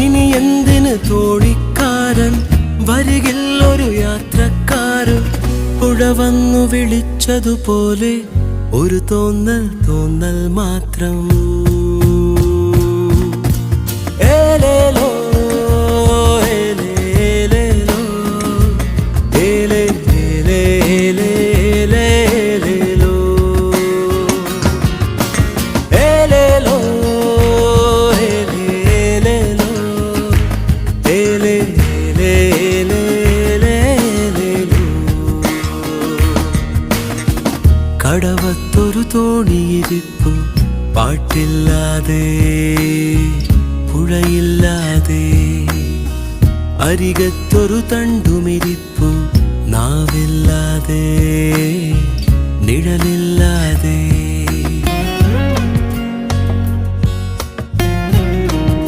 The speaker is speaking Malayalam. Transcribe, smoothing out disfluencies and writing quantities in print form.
ഇനി എന്തിന് തോണിക്കാരൻ, വരികിൽ ഒരു യാത്രക്കാരൻ. പുഴ വന്നു വിളിച്ചതുപോലെ ഒരു തോന്നൽ, തോന്നൽ മാത്രം. ഏലേലോ ഏലേലേലോ ഏലേലേലേലേലേലോ ഏലേലോ ഏലേലേലോ ഏലേലേലേലേലോ. കടവത്തൊരു തോണിയിരിപ്പു, പാട്ടില്ലാതെ പുഴയില്ലാതെ. അരികത്തൊരു തണ്ടുമിരിപ്പു, നാവില്ലാതെ നിഴലില്ല.